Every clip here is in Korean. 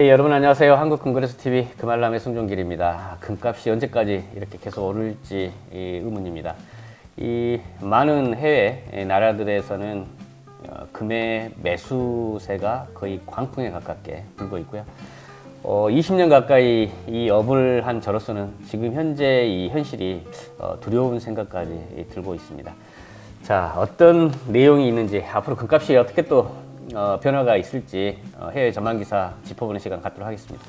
네, 여러분 안녕하세요. 한국금그레스TV 금알람의 송종길입니다. 금값이 언제까지 이렇게 계속 오를지 의문입니다. 이 많은 해외 나라들에서는 금의 매수세가 거의 광풍에 가깝게 불고 있고요. 20년 가까이 이 업을 한 저로서는 지금 현재 이 현실이 두려운 생각까지 들고 있습니다. 자, 어떤 내용이 있는지, 앞으로 금값이 어떻게 또 변화가 있을지 해외 전망 기사 짚어보는 시간 갖도록 하겠습니다.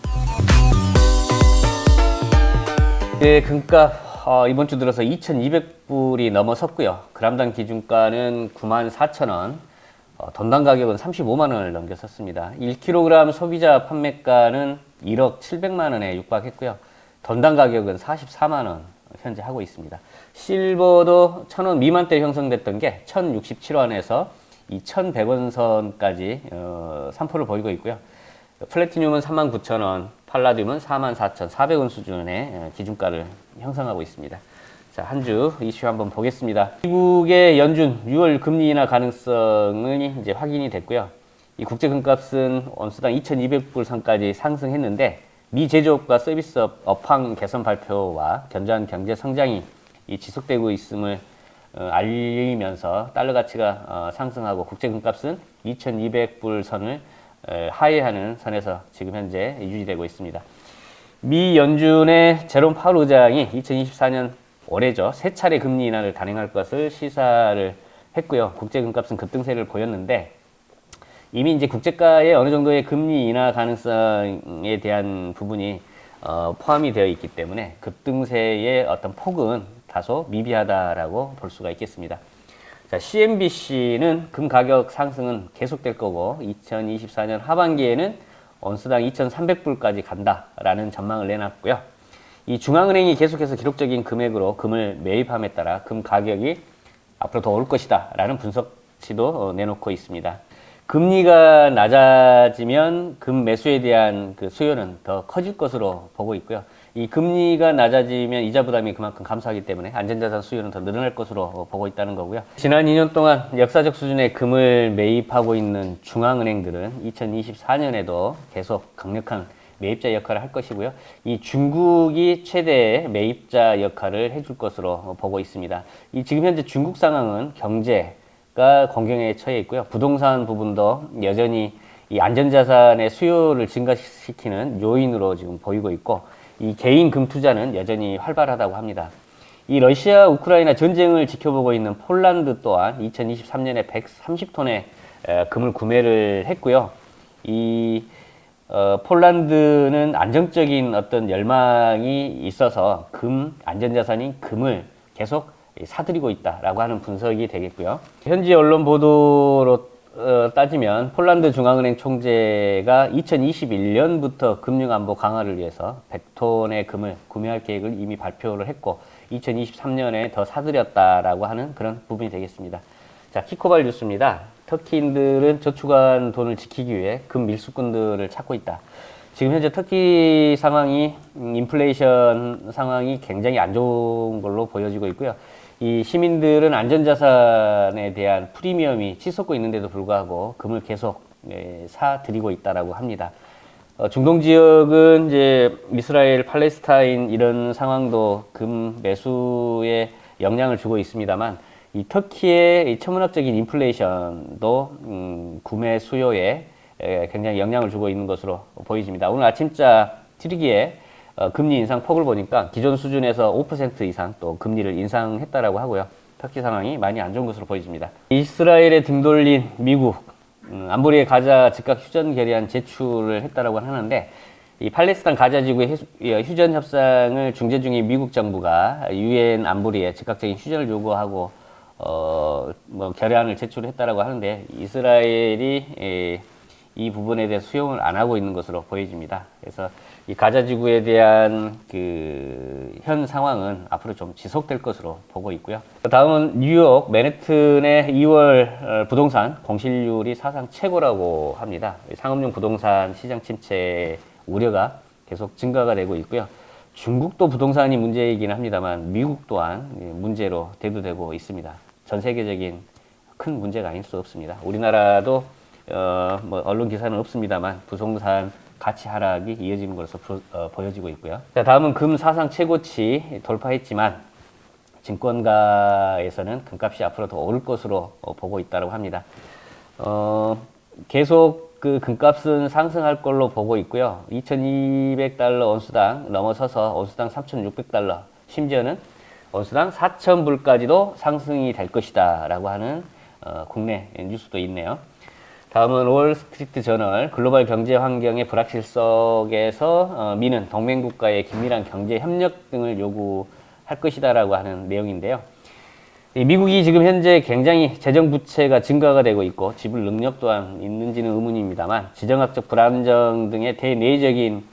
네, 금값 이번 주 들어서 2,200불이 넘어섰고요. 그람당 기준가는 94,000원, 던당 가격은 35만 원을 넘겼었습니다. 1kg 소비자 판매가는 1억 700만 원에 육박했고요. 던당 가격은 44만 원 현재 하고 있습니다. 실버도 1,000원 미만대 형성됐던 게 1,067원에서 2,100원 선까지 3%를 보이고 있고요. 플래티늄은 39,000원, 팔라듐은 44,400원 수준의 기준가를 형성하고 있습니다. 자, 한 주 이슈 한번 보겠습니다. 미국의 연준 6월 금리 인하 가능성이 이제 확인이 됐고요. 이 국제 금값은 온수당 2,200불 선까지 상승했는데, 미 제조업과 서비스업 업황 개선 발표와 견조한 경제 성장이 지속되고 있음을 알리면서 달러 가치가 상승하고 국제 금값은 2,200불 선을 하회하는 선에서 지금 현재 유지되고 있습니다. 미 연준의 제롬 파월 의장이 2024년 올해죠, 세 차례 금리 인하를 단행할 것을 시사를 했고요. 국제 금값은 급등세를 보였는데, 이미 이제 국제가의 어느 정도의 금리 인하 가능성에 대한 부분이 포함이 되어 있기 때문에 급등세의 어떤 폭은 다소 미비하다라고 볼 수가 있겠습니다. 자, CNBC는 금 가격 상승은 계속될 거고 2024년 하반기에는 온수당 2,300불까지 간다라는 전망을 내놨고요. 이 중앙은행이 계속해서 기록적인 금액으로 금을 매입함에 따라 금 가격이 앞으로 더 오를 것이다 라는 분석치도 내놓고 있습니다. 금리가 낮아지면 금 매수에 대한 그 수요는 더 커질 것으로 보고 있고요. 이 금리가 낮아지면 이자 부담이 그만큼 감소하기 때문에 안전자산 수요는 더 늘어날 것으로 보고 있다는 거고요. 지난 2년 동안 역사적 수준의 금을 매입하고 있는 중앙은행들은 2024년에도 계속 강력한 매입자 역할을 할 것이고요. 이 중국이 최대의 매입자 역할을 해줄 것으로 보고 있습니다. 이 지금 현재 중국 상황은 경제가 공경에 처해 있고요. 부동산 부분도 여전히 이 안전자산의 수요를 증가시키는 요인으로 지금 보이고 있고, 이 개인 금 투자는 여전히 활발하다고 합니다. 이 러시아 우크라이나 전쟁을 지켜보고 있는 폴란드 또한 2023년에 130톤의 금을 구매를 했고요. 이 폴란드는 안정적인 어떤 열망이 있어서 금 안전자산인 금을 계속 사들이고 있다라고 하는 분석이 되겠고요. 현지 언론 보도로 따지면 폴란드 중앙은행 총재가 2021년부터 금융안보 강화를 위해서 100톤의 금을 구매할 계획을 이미 발표를 했고 2023년에 더 사들였다라고 하는 그런 부분이 되겠습니다. 자, 키코발 뉴스입니다. 터키인들은 저축한 돈을 지키기 위해 금 밀수꾼들을 찾고 있다. 지금 현재 터키 상황이 인플레이션 상황이 굉장히 안 좋은 걸로 보여지고 있고요. 이 시민들은 안전자산에 대한 프리미엄이 치솟고 있는데도 불구하고 금을 계속 사들이고 있다라고 합니다. 중동 지역은 이제 이스라엘, 팔레스타인 이런 상황도 금 매수에 영향을 주고 있습니다만, 이 터키의 이 천문학적인 인플레이션도 구매 수요에 굉장히 영향을 주고 있는 것으로 보여집니다. 오늘 아침자 트리기에 금리 인상 폭을 보니까 기존 수준에서 5% 이상 또 금리를 인상했다라고 하고요. 터키 상황이 많이 안 좋은 것으로 보여집니다. 이스라엘에 등 돌린 미국, 안보리의 가자 즉각 휴전 결의안 제출을 했다라고 하는데, 이 팔레스타인 가자 지구의 휴전 협상을 중재 중인 미국 정부가 유엔 안보리에 즉각적인 휴전을 요구하고 결의안을 제출했다라고 하는데, 이스라엘이 이 부분에 대해 수용을 안 하고 있는 것으로 보여집니다. 그래서 이 가자 지구에 대한 현 상황은 앞으로 좀 지속될 것으로 보고 있고요. 다음은 뉴욕 맨해튼의 2월 부동산 공실률이 사상 최고라고 합니다. 상업용 부동산 시장 침체 우려가 계속 증가가 되고 있고요. 중국도 부동산이 문제이긴 합니다만 미국 또한 문제로 대두되고 있습니다. 전 세계적인 큰 문제가 아닐 수 없습니다. 우리나라도 뭐 언론 기사는 없습니다만 부동산 가치 하락이 이어지는 것으로 보여지고 있고요. 자, 다음은 금 사상 최고치 돌파했지만 증권가에서는 금값이 앞으로 더 오를 것으로 보고 있다고 합니다. 계속 그 금값은 상승할 걸로 보고 있고요. 2200달러 온수당 넘어서서 온수당 3600달러, 심지어는 온수당 4000불까지도 상승이 될 것이다 라고 하는 국내 뉴스도 있네요. 다음은 월스트리트 저널, 글로벌 경제 환경의 불확실 속에서 미는 동맹국가의 긴밀한 경제 협력 등을 요구할 것이다 라고 하는 내용인데요. 미국이 지금 현재 굉장히 재정 부채가 증가가 되고 있고 지불 능력 또한 있는지는 의문입니다만, 지정학적 불안정 등의 대내적인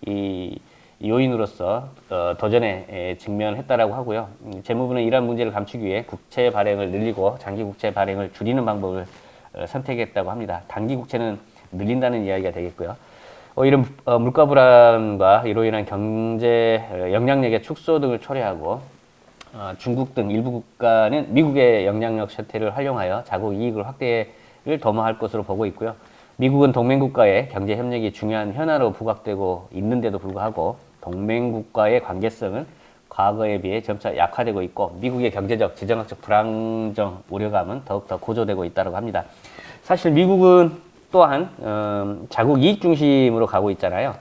이 요인으로서 도전에 직면했다라고 하고요. 재무부는 이러한 문제를 감추기 위해 국채 발행을 늘리고 장기 국채 발행을 줄이는 방법을 선택했다고 합니다. 단기 국채는 늘린다는 이야기가 되겠고요. 이런 물가 불안과 이로 인한 경제 영향력의 축소 등을 초래하고, 중국 등 일부 국가는 미국의 영향력 쇠퇴를 활용하여 자국 이익을 확대를 도모할 것으로 보고 있고요. 미국은 동맹국가의 경제 협력이 중요한 현안으로 부각되고 있는데도 불구하고 동맹국가의 관계성은 과거에 비해 점차 약화되고 있고, 미국의 경제적, 지정학적 불안정 우려감은 더욱더 고조되고 있다고 합니다. 사실 미국은 또한 자국 이익 중심으로 가고 있잖아요.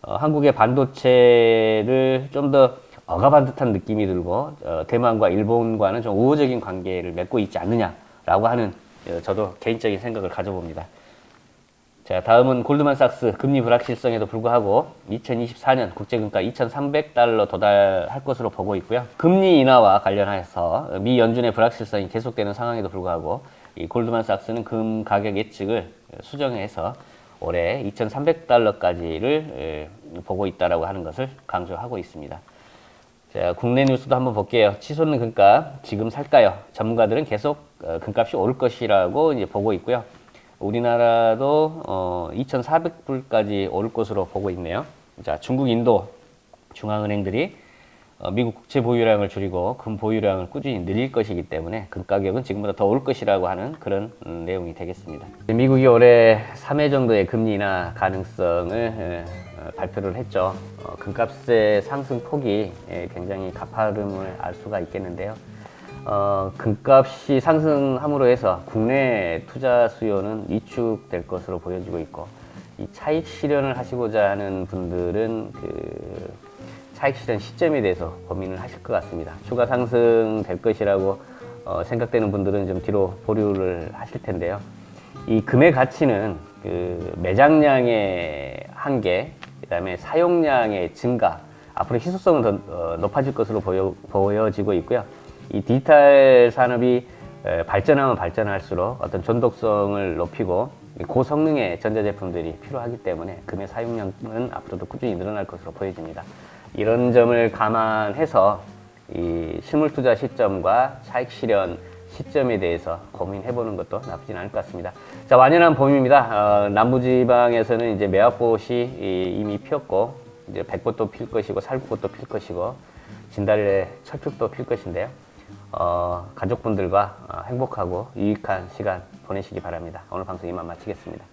한국의 반도체를 좀 더 억압한 듯한 느낌이 들고, 대만과 일본과는 좀 우호적인 관계를 맺고 있지 않느냐라고 하는 저도 개인적인 생각을 가져봅니다. 자, 다음은 골드만삭스, 금리 불확실성에도 불구하고 2024년 국제금가 2,300달러 도달할 것으로 보고 있고요. 금리 인하와 관련해서 미 연준의 불확실성이 계속되는 상황에도 불구하고 이 골드만삭스는 금 가격 예측을 수정해서 올해 2,300달러까지를 보고 있다라고 하는 것을 강조하고 있습니다. 자, 국내 뉴스도 한번 볼게요. 치솟는 금값 지금 살까요? 전문가들은 계속 금값이 오를 것이라고 이제 보고 있고요. 우리나라도 2,400불까지 오를 것으로 보고 있네요. 자, 중국, 인도 중앙은행들이 미국 국채 보유량을 줄이고 금 보유량을 꾸준히 늘릴 것이기 때문에 금 가격은 지금보다 더 오를 것이라고 하는 그런 내용이 되겠습니다. 미국이 올해 3회 정도의 금리 인하 가능성을 발표를 했죠. 금값의 상승 폭이 굉장히 가파름을 알 수가 있겠는데요. 금값이 상승함으로 해서 국내 투자 수요는 위축될 것으로 보여지고 있고, 이 차익 실현을 하시고자 하는 분들은 그 차익 실현 시점에 대해서 고민을 하실 것 같습니다. 추가 상승될 것이라고 생각되는 분들은 좀 뒤로 보류를 하실 텐데요. 이 금의 가치는 그 매장량의 한계, 그다음에 사용량의 증가, 앞으로 희소성은 더 높아질 것으로 보여지고 있고요. 이 디지털 산업이 발전하면 발전할수록 어떤 전독성을 높이고 고성능의 전자제품들이 필요하기 때문에 금의 사용량은 앞으로도 꾸준히 늘어날 것으로 보여집니다. 이런 점을 감안해서 이 실물 투자 시점과 차익 실현 시점에 대해서 고민해보는 것도 나쁘진 않을 것 같습니다. 자, 완연한 봄입니다. 남부지방에서는 이제 매화꽃이 이미 피었고, 이제 백꽃도 필 것이고, 살구꽃도 필 것이고, 진달래, 철쭉도 필 것인데요. 가족분들과 행복하고 유익한 시간 보내시기 바랍니다. 오늘 방송 이만 마치겠습니다.